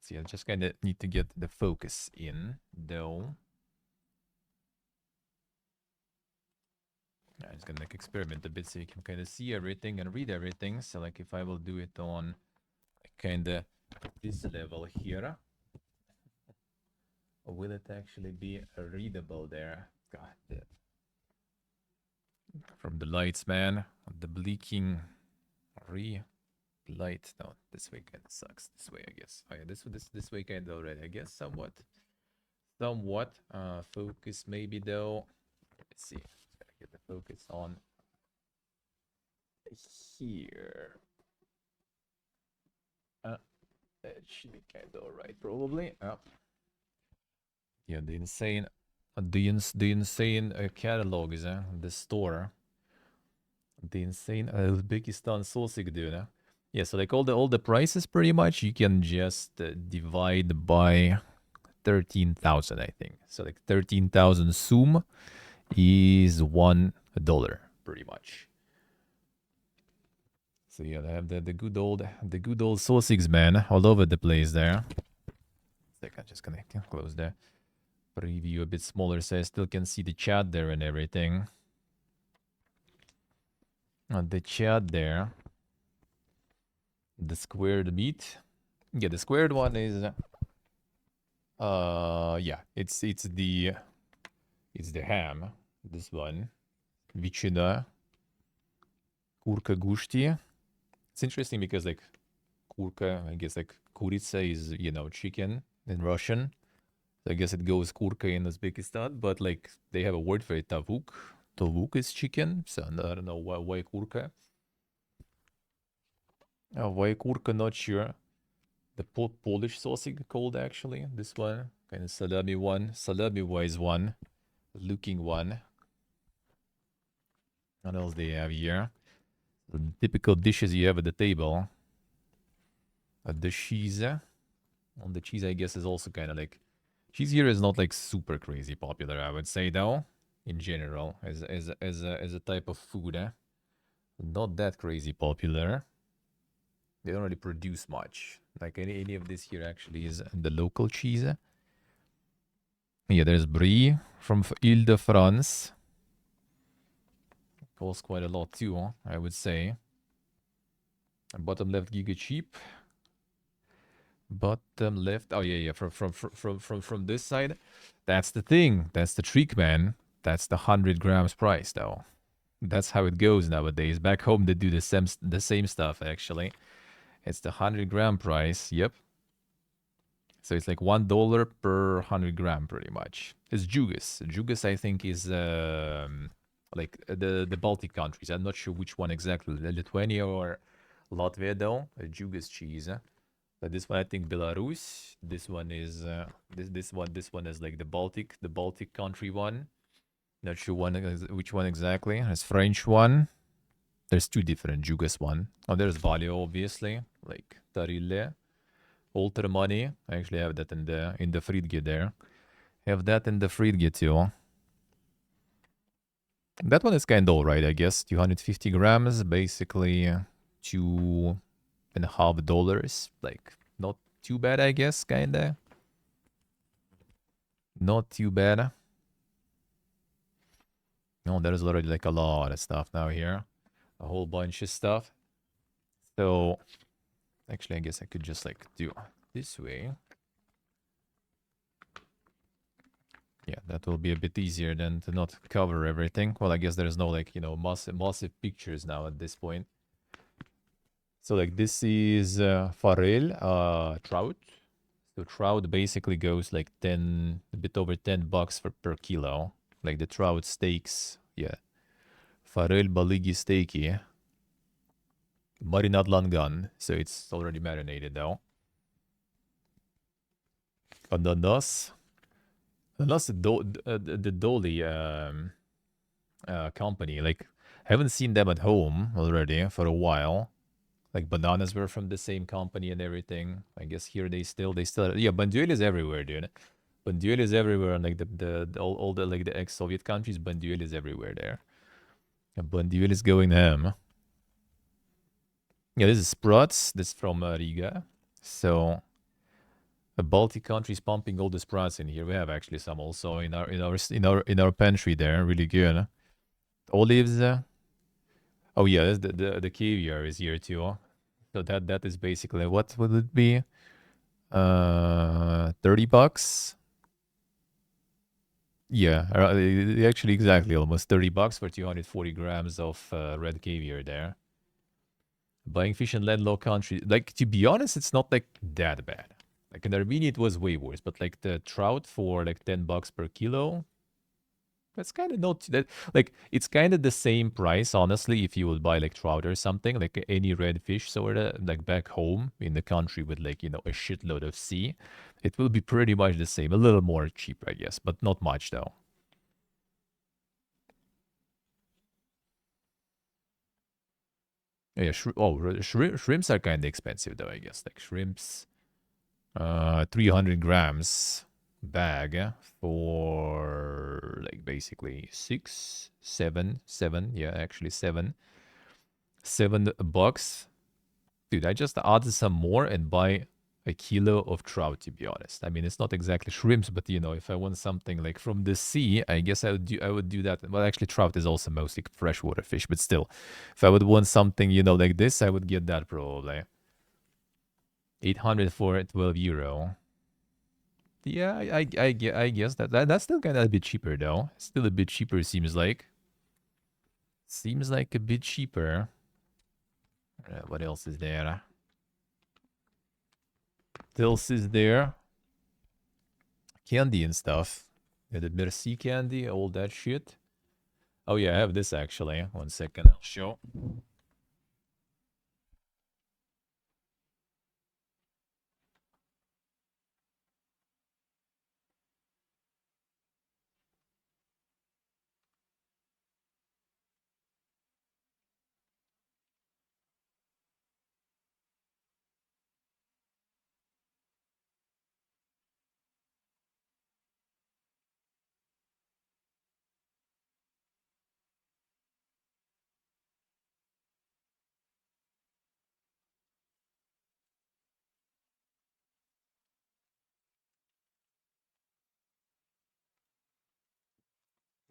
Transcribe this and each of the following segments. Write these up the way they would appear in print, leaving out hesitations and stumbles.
See, I just kind of need to get the focus in, though. I'm just gonna like experiment a bit so you can kind of see everything and read everything. So like if I will do it on kind of this level here, will it actually be readable there? God, from the lights, man. The bleaking light. No, this way kind of sucks. This way, I guess. Oh yeah, this way kind of already. I guess somewhat. Focus maybe though. Let's see. Gotta get the focus on here. That should be kind of alright, probably. Yeah, the insane catalogs, the store, the insane Uzbekistan Sosik, dude. Yeah, so like all the prices, pretty much you can just divide by 13,000, I think. So like 13,000 sum is $1, pretty much. So yeah, they have the good old Sosigs, man, all over the place there. I'm just gonna close the preview a bit smaller so I still can see the chat there and everything. The chat there, the squared meat. Yeah, the squared one is yeah, it's the ham. This one, Vichina, kurka gushti. It's interesting because like kurka, I guess like kurica is chicken in Russian. So I guess it goes kurka in Uzbekistan, but like they have a word for it, tavuk. Tavuk is chicken, so I don't know why kurka. Why kurka? Not sure. The Polish sausage called actually this one, kind of salami wise one, looking one. What else they have here? The typical dishes you have at the table. The cheese. On the cheese, I guess, is also kind of like cheese here is not like super crazy popular, I would say, though. In general, as a type of food, not that crazy popular. They don't really produce much. Like any of this here actually is the local cheese. Yeah, there's Brie from Ile-de-France. Costs quite a lot too, I would say. Bottom left, Giga Cheap. Bottom left. Oh yeah. From this side, that's the thing. That's the trick, man. That's the 100 grams price, though. That's how it goes nowadays. Back home, they do the same stuff. Actually, it's the 100-gram price. Yep. So it's like $1 per 100 gram, pretty much. It's Jugas. Jugas, I think, is like the Baltic countries. I'm not sure which one exactly, Lithuania or Latvia, though. Jugas cheese. But this one, I think, Belarus. This one is this one is like the Baltic country one. Not sure which one exactly. There's French one. There's two different Jugas one. Oh, there's Valio, obviously, like Tarille. Alter money. I actually have that in the Fridge there. Have that in the Fridge too. That one is kind of alright, I guess. 250 grams, basically $2.50. Like not too bad, I guess, kinda. Not too bad. No, there's already like a lot of stuff now here. A whole bunch of stuff. So actually I guess I could just like do this way. Yeah, that will be a bit easier than to not cover everything. Well, I guess there's no like, massive pictures now at this point. So like this is farel, trout. So trout basically goes like a bit over $10 per kilo. Like the trout steaks, yeah. Farel baligi steaky. Marinad langan, so it's already marinated though. Ananas. Ananas, the Dolly company. Like, haven't seen them at home already for a while. Like bananas were from the same company and everything. I guess here they still yeah. Banduel is everywhere, dude. Banduel is everywhere, and like all the like the ex-Soviet countries. Banduel is everywhere there. Banduel is going ham. Yeah, this is Sprouts. This is from Riga. So The Baltic countries pumping all the sprouts in here. We have actually some also in our pantry there. Really good. Olives. Oh yeah, the caviar is here too. So that is basically what would it be? $30. Yeah, actually exactly almost $30 for 240 grams of red caviar there. Buying fish in landlocked country, like to be honest, it's not like that bad. Like in Armenia, it was way worse. But like the trout for like $10 per kilo, that's kind of not that. Like it's kind of the same price, honestly. If you would buy like trout or something, like any red fish sort of like back home in the country with like a shitload of sea, it will be pretty much the same. A little more cheap, I guess, but not much though. Yeah, shrimps are kind of expensive though, I guess. Like shrimps, 300 grams bag for like basically six, seven. Yeah, actually $7. Dude, I just added some more and buy a kilo of trout, to be honest. I mean, it's not exactly shrimps, but if I want something like from the sea, I guess I would do that. Well, actually, trout is also mostly freshwater fish, but still, if I would want something, like this, I would get that probably. 800 for €12. Yeah, I guess that's still kind of a bit cheaper though. Still a bit cheaper, seems like. Seems like a bit cheaper. What else is there? What else is there? Candy and stuff. Yeah, the Merci candy, all that shit. Oh yeah, I have this actually. 1 second, I'll show.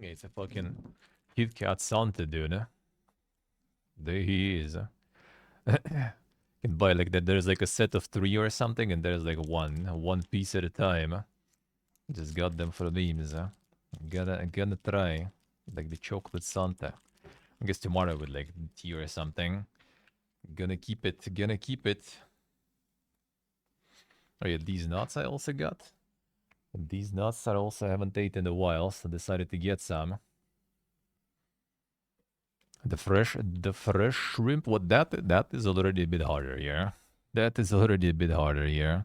Yeah, it's a fucking Kit Kat Santa, dude. There he is. Can buy like that. There's like a set of 3 or something, and there's like one piece at a time. Just got them for memes. Gonna try like the chocolate Santa. I guess tomorrow with like tea or something. Gonna keep it. Gonna keep it. Oh yeah, these nuts I also got. And these nuts I also haven't eaten in a while, so decided to get some. The fresh shrimp. What that is already a bit harder, yeah. That is already a bit harder, yeah.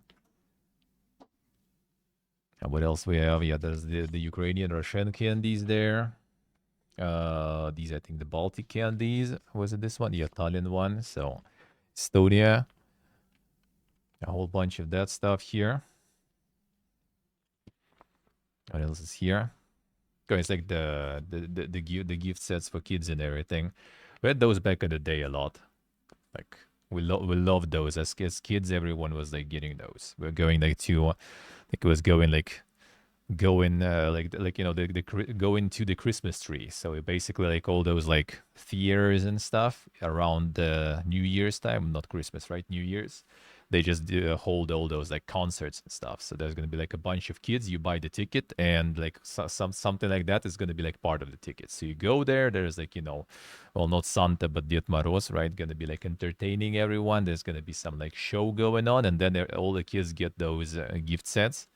And what else we have? Yeah, there's the Ukrainian Russian candies there. These I think the Baltic candies. Was it this one? The Italian one. So Estonia. A whole bunch of that stuff here. What else is here? It's like the gift sets for kids and everything. We had those back in the day a lot. Like we loved those as kids. Everyone was like getting those. We're going like to, like it was going like going going to the Christmas tree. So it basically like all those like theaters and stuff around the New Year's time, not Christmas, right? New Year's. They just hold all those like concerts and stuff. So there's gonna be like a bunch of kids. You buy the ticket, and like something like that is gonna be like part of the ticket. So you go there. There's like well, not Santa but Diet Maros, right? Gonna be like entertaining everyone. There's gonna be some like show going on, and then all the kids get those gift sets.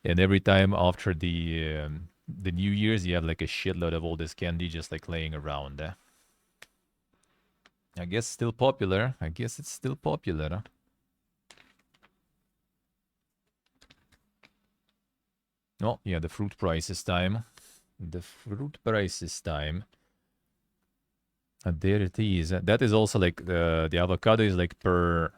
And every time after the New Year's, you have like a shitload of all this candy just like laying around. I guess still popular. I guess it's still popular. Oh, yeah, the fruit price is time. The fruit price is time. And there it is. That is also like the avocado is like per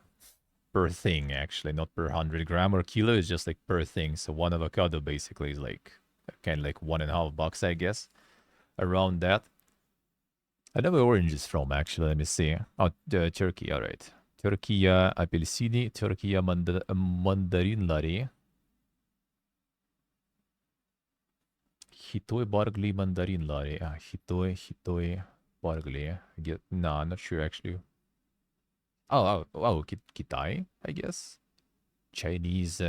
thing actually, not per 100 gram or kilo. It's just like per thing. So one avocado basically is like kind of like $1.50, I guess, around that. I know where orange is from actually. Let me see. Oh, Turkey. All right, Türkiye apelsini, Türkiye mandarinları. Hitoi barley mandarinları. Ah, Hitoi barley. Nah, I'm not sure actually. Oh, Kitai, I guess. Chinese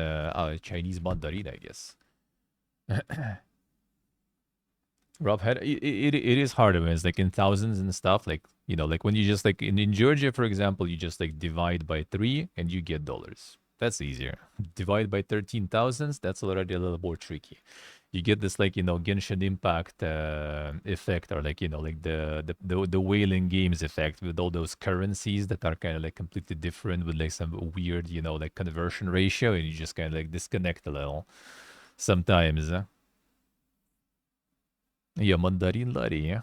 mandarin, I guess. Rough head. It is harder when it's like in thousands and stuff. Like, like when you just like in Georgia, for example, you just like divide by 3 and you get dollars. That's easier. Divide by 13 thousands, that's already a little more tricky. You get this like, Genshin Impact effect, or like, like the whaling games effect with all those currencies that are kind of like completely different with like some weird, like conversion ratio, and you just kind of like disconnect a little sometimes. Yeah, mandarin lari.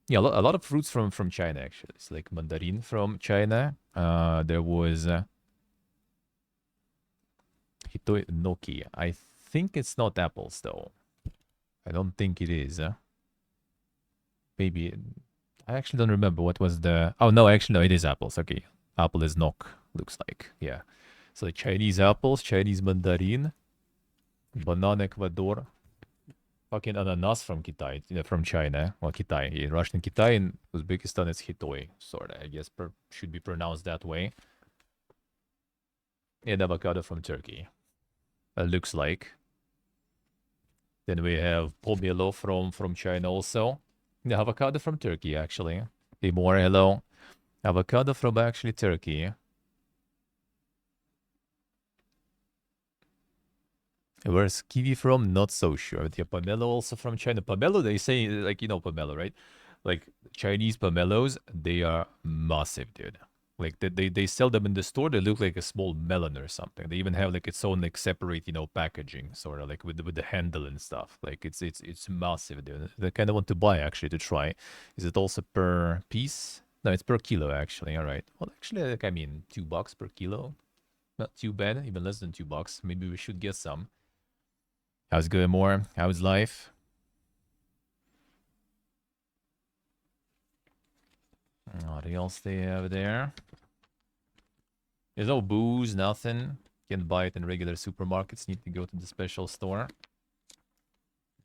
Yeah, a lot of fruits from China actually. It's like mandarin from China. There was Hitoi Noki. I think it's not apples though. I don't think it is. Maybe I actually don't remember what was the. Oh no, actually no, it is apples. Okay, apple is nok. Looks like, yeah. So Chinese apples, Chinese mandarin, banana Ecuador, fucking ananas from Kitai, from China. Well, Kitai, yeah, Russian Kitai, and Uzbekistan is Hitoi, sort of. I guess should be pronounced that way. And avocado from Turkey. Looks like. Then we have pomelo from China also. The avocado from Turkey, actually. Timor, hello. Avocado from actually Turkey. Where's kiwi from? Not so sure. But yeah, pomelo also from China. Pomelo, they say, like, pomelo, right? Like, Chinese pomelos, they are massive, dude. Like, they sell them in the store. They look like a small melon or something. They even have, like, its own, like, separate, packaging, sort of, like, with the handle and stuff. Like, it's massive, dude. I kind of want to buy, actually, to try. Is it also per piece? No, it's per kilo, actually. All right. Well, actually, like, I mean, $2 per kilo. Not too bad. Even less than $2. Maybe we should get some. How's good, more? How's life? What else they have there? There's no booze, nothing. Can't buy it in regular supermarkets. Need to go to the special store.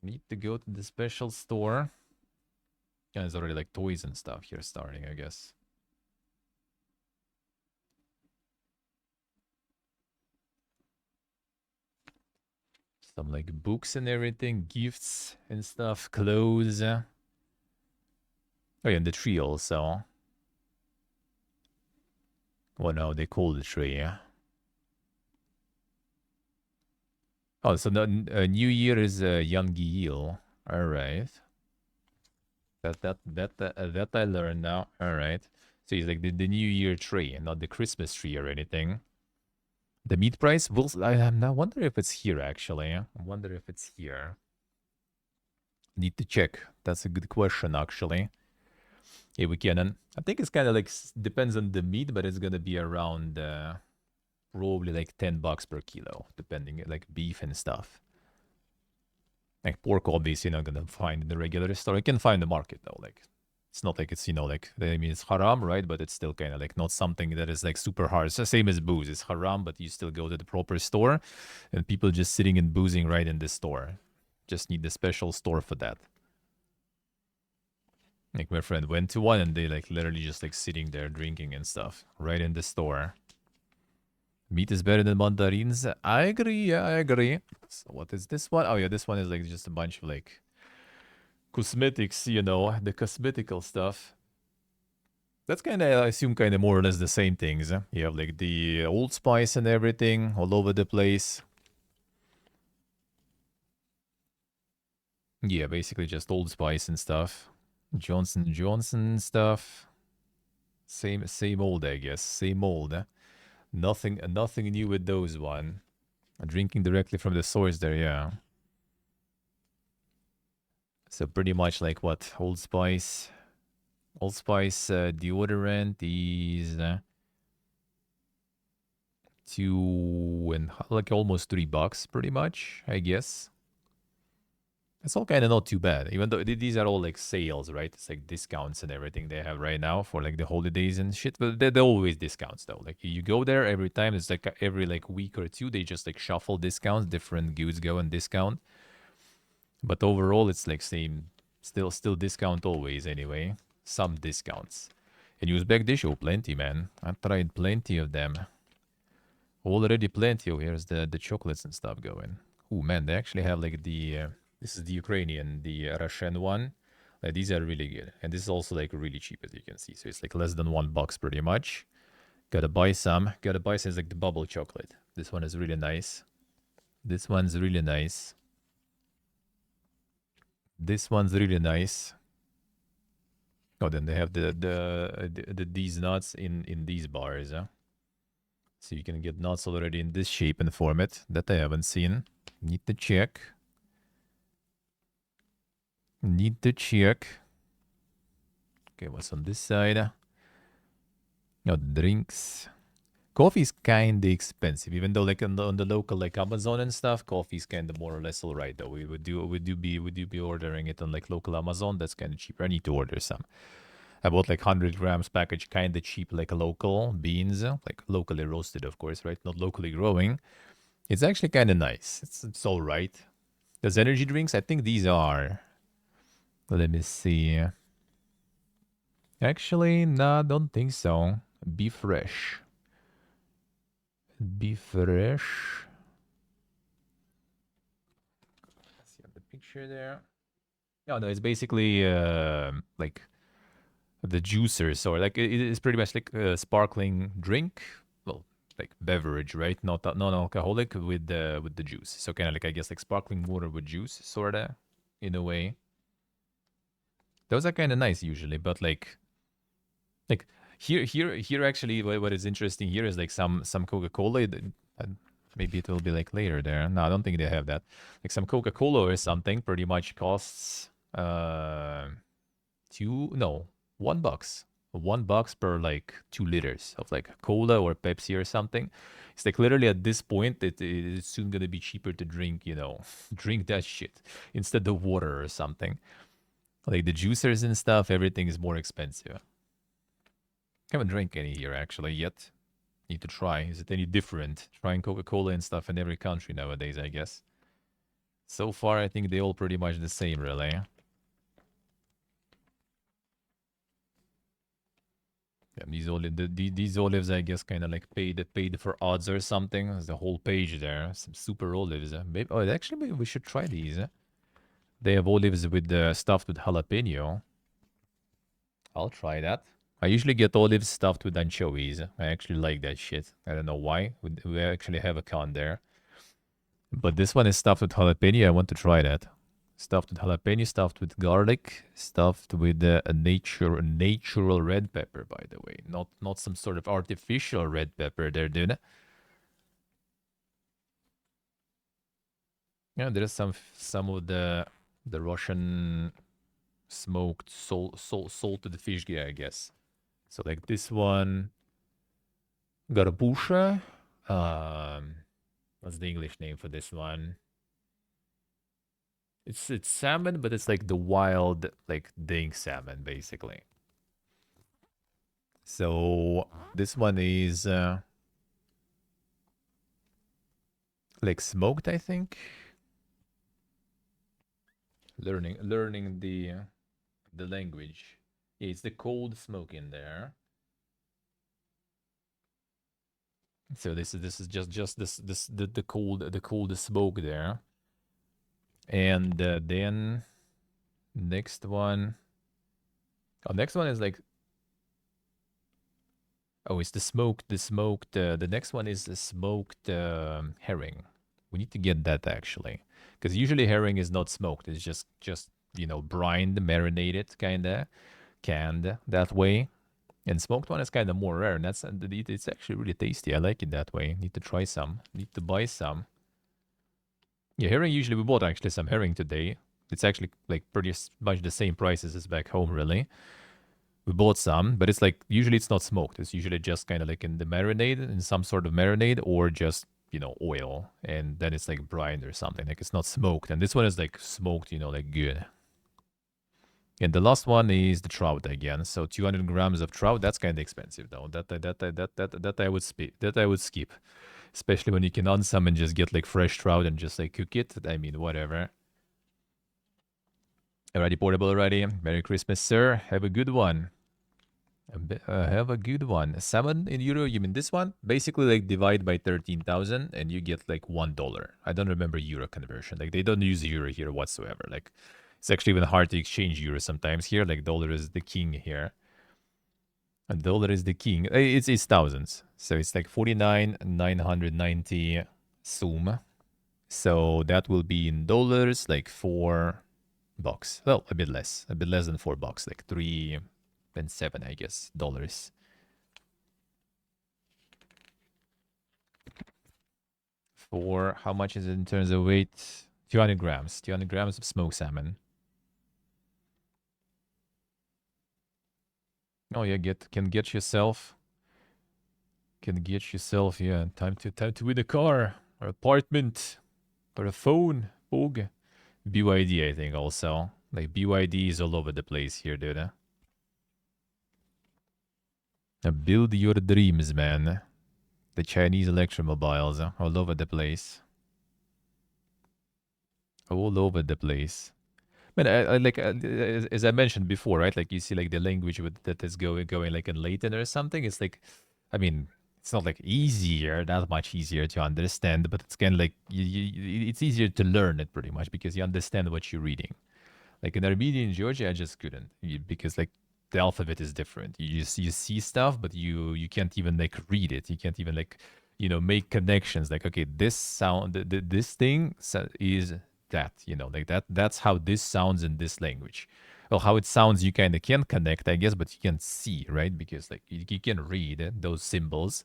Need to go to the special store. Yeah, there's already like toys and stuff here starting, I guess. Some like books and everything, gifts and stuff, clothes. Oh yeah, and the tree also. Well, no, they call the tree. Oh, so the New Year is Yangiyil. All right. That I learned now. All right. So it's like the New Year tree, and not the Christmas tree or anything. The meat price will. I'm now wonder if it's here actually. I wonder if it's here. Need to check. That's a good question actually. Here we can. And I think it's kind of like depends on the meat, but it's gonna be around probably like $10 per kilo, depending like beef and stuff. Like pork, obviously, you're not gonna find in the regular store. You can find the market though. Like it's not like it's like I mean it's haram, right? But it's still kind of like not something that is like super hard. It's the same as booze. It's haram, but you still go to the proper store, and people just sitting and boozing right in the store. Just need the special store for that. Like my friend went to one, and they like literally just like sitting there drinking and stuff right in the store. Meat is better than mandarins. I agree. Yeah, I agree. So what is this one? Oh yeah, this one is like just a bunch of like cosmetics, the cosmetical stuff. That's kind of, I assume, kind of more or less the same things. You have like the Old Spice and everything all over the place. Yeah, basically just Old Spice and stuff. Johnson Johnson stuff. Same old, I guess. Same old. Nothing new with those one. Drinking directly from the source there, yeah. So pretty much like what Old Spice. Old Spice deodorant is two and like almost $3, pretty much, I guess. It's all kind of not too bad, even though these are all like sales, right? It's like discounts and everything they have right now for like the holidays and shit. But they're always discounts though. Like you go there every time. It's like every like week or two, they just like shuffle discounts. Different goods go on discount. But overall, it's like same, still discount always anyway. Some discounts. And Uzbek dish, oh plenty, man. I tried plenty of them. Already plenty. Oh, here's the chocolates and stuff going. Oh man, they actually have like the this is the Ukrainian, the Russian one. These are really good, and this is also like really cheap as you can see. So it's like less than $1 pretty much. Gotta buy some. Gotta buy some. It's like the bubble chocolate. This one is really nice. This one's really nice. This one's really nice. Oh, then they have the these nuts in these bars. Huh? So you can get nuts already in this shape and format that I haven't seen. Need to check. Need to check. Okay, what's on this side? No, drinks. Coffee's kinda expensive, even though like on the local like Amazon and stuff, coffee's kinda more or less alright though. We would be ordering it on like local Amazon. That's kinda cheaper. I need to order some. I bought like 100 grams package, kinda cheap, like local beans, like locally roasted, of course, right? Not locally growing. It's actually kinda nice. It's all right. There's energy drinks. I think these are. Let me see. Actually, no, don't think so. Be fresh. Be fresh. See the picture there. No, it's basically like the juicers, or like it's pretty much like a sparkling drink. Well, like beverage, right? Not non-alcoholic with the juice. So kind of like I guess like sparkling water with juice, sorta, in a way. Those are kind of nice usually, but like here actually what is interesting here is like some Coca-Cola. Maybe it will be like later there. No, I don't think they have that. Like some Coca-Cola or something pretty much costs $1. $1 per like 2 liters of like cola or Pepsi or something. It's like literally at this point it's soon gonna be cheaper to drink, drink that shit instead of water or something. Like the juicers and stuff, everything is more expensive. Haven't drank any here actually yet. Need to try. Is it any different? Trying Coca-Cola and stuff in every country nowadays, I guess. So far, I think they all pretty much the same, really. Yeah, these olives, I guess, kind of like paid for odds or something. There's the whole page there. Some super olives. Maybe we should try these. They have olives with stuffed with jalapeno. I'll try that. I usually get olives stuffed with anchovies. I actually like that shit. I don't know why. We actually have a con there. But this one is stuffed with jalapeno. I want to try that. Stuffed with jalapeno, stuffed with garlic, stuffed with a natural red pepper, by the way. Not some sort of artificial red pepper there, dude. Yeah, there's some of the Russian smoked salted fish gear, I guess. So like this one, garbusha. What's the English name for this one? It's salmon, but it's like the wild like dink salmon, basically. So this one is like smoked, I think. Learning the language. Yeah, it's the cold smoke in there. So this is just the cold smoke there. And then next one. Oh, next one is like. Oh, it's the smoked. The next one is the smoked herring. We need to get that actually, because usually herring is not smoked. It's just brined, marinated, kinda canned that way. And smoked one is kind of more rare, and it's actually really tasty. I like it that way. Need to try some. Need to buy some. Yeah, herring. Usually we bought actually some herring today. It's actually like pretty much the same prices as back home, really. We bought some, but it's like usually it's not smoked. It's usually just kind of like in the marinade, in some sort of marinade, or just oil, and then it's like brined or something. Like it's not smoked, and this one is like smoked, like good. And the last one is the trout again. So 200 grams of trout. That's kind of expensive though. That I would skip, especially when you can on some and just get like fresh trout and just like cook it. I mean, whatever. Already portable already. Merry Christmas, sir. Have a good one. Have a good one. Salmon in euro, you mean this one? Basically, like divide by 13,000 and you get like $1. I don't remember euro conversion. Like they don't use euro here whatsoever. Like it's actually even hard to exchange euro sometimes here. Like dollar is the king here. A dollar is the king. It's thousands. So it's like 49,990 sum. So that will be in dollars like $4. Well, a bit less than $4, like 3.7, I guess, dollars. For how much is it in terms of weight? 200 grams. 200 grams of smoked salmon. Oh yeah, can get yourself. Yeah. Time to win a car or apartment or a phone. Bog. BYD, I think also. Like BYD is all over the place here, dude. Build your dreams, man. The Chinese electromobiles all over the place. All over the place. But I like as I mentioned before, right? Like you see, like the language that is going like in Latin or something. It's like, I mean, it's not like easier, that much easier to understand, but it's kind of like it's easier to learn it pretty much because you understand what you're reading. Like in Armenian, Georgia, I just couldn't because like the alphabet is different. You see stuff, but you can't even like read it. You can't even like make connections. Like okay, this sound, this thing is that like that's how this sounds in this language. Well, how it sounds, you kind of can connect, I guess, but you can't see, right? Because like you can read those symbols,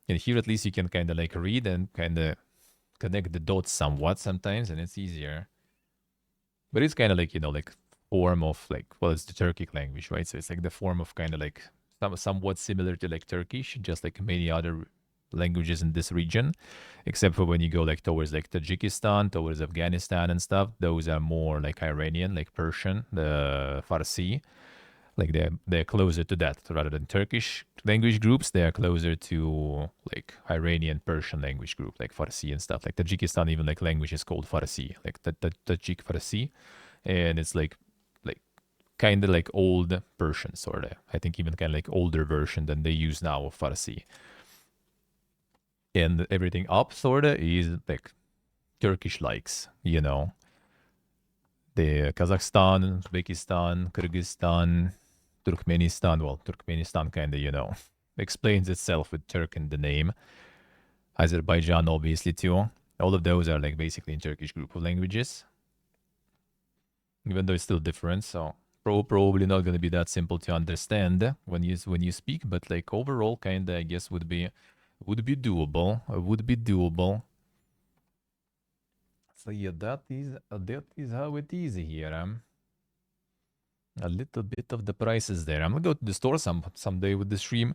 and here at least you can kind of like read and kind of connect the dots somewhat sometimes, and it's easier. But it's kind of like like form of like, well, it's the Turkic language, right? So it's like the form of kind of like somewhat similar to like Turkish, just like many other languages in this region, except for when you go like towards like Tajikistan, towards Afghanistan and stuff. Those are more like Iranian, like Persian, the Farsi. Like they're closer to that rather than Turkish language groups. They are closer to like Iranian Persian language group, like Farsi and stuff. Like Tajikistan, even like language is called Farsi, like the Tajik Farsi, and it's like kind of like old Persian sort of. I think even kind of like older version than they use now of Farsi. And everything up sort of is like Turkish likes, the Kazakhstan, Uzbekistan, Kyrgyzstan, Turkmenistan. Well, Turkmenistan kind of, explains itself with Turk in the name. Azerbaijan, obviously, too. All of those are like basically in Turkish group of languages, even though it's still different. So probably not going to be that simple to understand when you speak, but like overall, kind of, I guess would be doable. Would be doable. So yeah, that is how it is here. A little bit of the prices there. I'm gonna go to the store someday with the stream